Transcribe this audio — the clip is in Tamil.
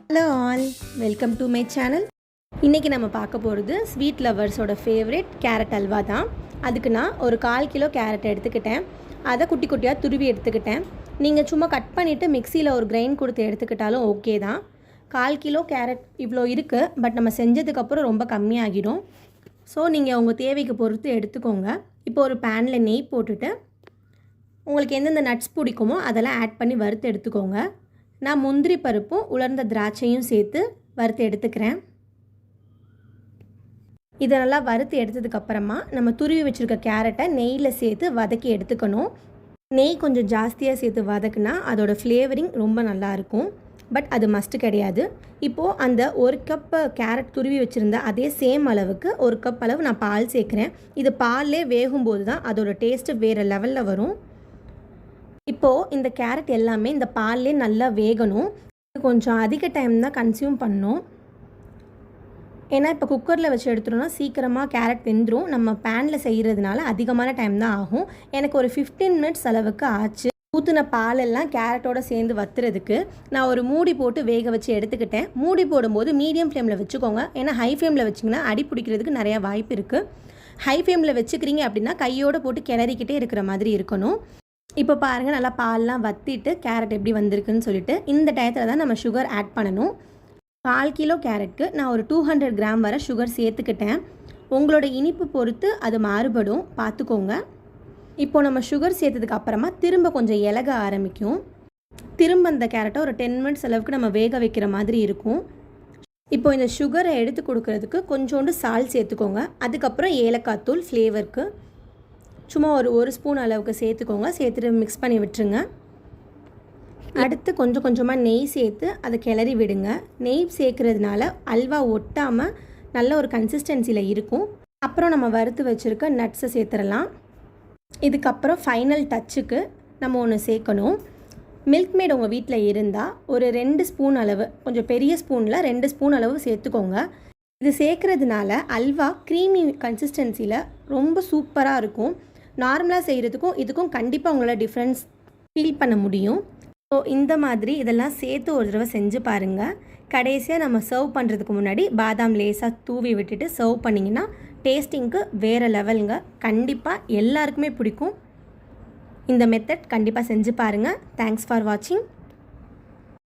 Hello all, welcome to my channel. இன்றைக்கி நம்ம பார்க்க போகிறது ஸ்வீட் லவர்ஸோட ஃபேவரட் கேரட் அல்வா தான். அதுக்கு நான் ஒரு 1/4 கிலோ கேரட் எடுத்துக்கிட்டேன். அதை குட்டி குட்டியாக துருவி எடுத்துக்கிட்டேன். நீங்கள் சும்மா கட் பண்ணிவிட்டு மிக்சியில் ஒரு கிரைண்ட் கொடுத்து எடுத்துக்கிட்டாலும் ஓகே தான். 1/4 கிலோ கேரட் இவ்வளோ இருக்குது, பட் நம்ம செஞ்சதுக்கப்புறம் ரொம்ப கம்மியாகிடும். ஸோ நீங்கள் உங்கள் தேவைக்கு பொறுத்து எடுத்துக்கோங்க. இப்போ ஒரு பேனில் நெய் போட்டுட்டு உங்களுக்கு எந்தெந்த நட்ஸ் பிடிக்குமோ அதெல்லாம் ஆட் பண்ணி வறுத்து எடுத்துக்கோங்க. நான் முந்திரி பருப்பும் உலர்ந்த திராட்சையும் சேர்த்து வறுத்து எடுத்துக்கிறேன். இதை நல்லா வறுத்து எடுத்ததுக்கப்புறமா நம்ம துருவி வச்சுருக்க கேரட்டை நெய்யில் சேர்த்து வதக்கி எடுத்துக்கணும். நெய் கொஞ்சம் ஜாஸ்தியாக சேர்த்து வதக்குனா அதோடய ஃப்ளேவரிங் ரொம்ப நல்லாயிருக்கும். பட் அது மஸ்ட்டு கிடையாது. இப்போது அந்த 1 கப்பு கேரட் துருவி வச்சுருந்த அதே சேம் அளவுக்கு 1 கப் அளவு நான் பால் சேர்க்குறேன். இது பால்லே வேகும்போது தான் அதோடய டேஸ்ட்டு வேறு லெவலில் வரும். இப்போது இந்த கேரட் எல்லாமே இந்த பால்லே நல்லா வேகணும். கொஞ்சம் அதிக டைம் தான் கன்சியூம் பண்ணணும். ஏன்னா இப்போ குக்கரில் வச்சு எடுத்துட்டோம்னா சீக்கிரமாக கேரட் வெந்துடும். நம்ம பேனில் செய்கிறதுனால அதிகமான டைம் தான் ஆகும். எனக்கு ஒரு 15 மினிட்ஸ் அளவுக்கு ஆச்சு. ஊற்றின பாலெல்லாம் கேரட்டோடு சேர்ந்து வத்துறதுக்கு நான் ஒரு மூடி போட்டு வேக வச்சு எடுத்துக்கிட்டேன். மூடி போடும்போது மீடியம் ஃப்ளேமில் வச்சுக்கோங்க. ஏன்னா ஹை ஃப்ளேமில் வச்சிங்கன்னா அடி பிடிக்கிறதுக்கு நிறையா வாய்ப்பு இருக்குது. ஹை ஃப்ளேமில் வச்சுக்கிறீங்க அப்படின்னா கையோடு போட்டு கிளறிக்கிட்டே இருக்கிற மாதிரி இருக்கணும். இப்போ பாருங்கள், நல்லா பால்லாம் வற்றிட்டு கேரட் எப்படி வந்திருக்குன்னு சொல்லிட்டு இந்த டயத்தில் தான் நம்ம சுகர் ஆட் பண்ணணும். 1/4 கிலோ கேரட்க்கு நான் ஒரு 200 கிராம் வரை சுகர் சேர்த்துக்கிட்டேன். உங்களோட இனிப்பு பொறுத்து அது மாறுபடும், பார்த்துக்கோங்க. இப்போ நம்ம சுகர் சேர்த்ததுக்கு அப்புறமா திரும்ப கொஞ்சம் இலக ஆரம்பிக்கும். திரும்ப அந்த கேரட்டை ஒரு 10 மினிட்ஸ் அளவுக்கு நம்ம வேக வைக்கிற மாதிரி இருக்கும். இப்போ இந்த சுகரை எடுத்து கொடுக்கறதுக்கு கொஞ்சோண்டு சால்ட் சேர்த்துக்கோங்க. அதுக்கப்புறம் ஏலக்காய் தூள் ஃப்ளேவருக்கு சும்மா ஒரு ஸ்பூன் அளவுக்கு சேர்த்துக்கோங்க. சேர்த்துட்டு மிக்ஸ் பண்ணி விட்டுருங்க. அடுத்து கொஞ்சம் கொஞ்சமாக நெய் சேர்த்து அதை கிளறி விடுங்க. நெய் சேர்க்குறதுனால அல்வா ஒட்டாமல் நல்ல ஒரு கன்சிஸ்டன்சியில் இருக்கும். அப்புறம் நம்ம வறுத்து வச்சுருக்க நட்ஸை சேர்த்துடலாம். இதுக்கப்புறம் ஃபைனல் டச்சுக்கு நம்ம ஒன்று சேர்க்கணும். மில்க் மேட் உங்கள் வீட்டில் இருந்தால் ஒரு 2 ஸ்பூன் அளவு, கொஞ்சம் பெரிய ஸ்பூனில் 2 ஸ்பூன் அளவு சேர்த்துக்கோங்க. இது சேர்க்குறதுனால அல்வா க்ரீமி கன்சிஸ்டன்சியில் ரொம்ப சூப்பராக இருக்கும். நார்மலாக செய்கிறதுக்கும் இதுக்கும் கண்டிப்பாக உங்களால் டிஃப்ரென்ஸ் ஃபீல் பண்ண முடியும். ஸோ இந்த மாதிரி இதெல்லாம் சேர்த்து ஒரு தடவை செஞ்சு பாருங்கள். கடைசியாக நம்ம சர்வ் பண்ணுறதுக்கு முன்னாடி பாதாம் லேசாக தூவி விட்டுட்டு சர்வ் பண்ணிங்கன்னா டேஸ்டிங்க்கு வேறு லெவலுங்க. கண்டிப்பாக எல்லாருக்குமே பிடிக்கும். இந்த மெத்தட் கண்டிப்பாக செஞ்சு பாருங்கள். தேங்க்ஸ் ஃபார் வாட்சிங்.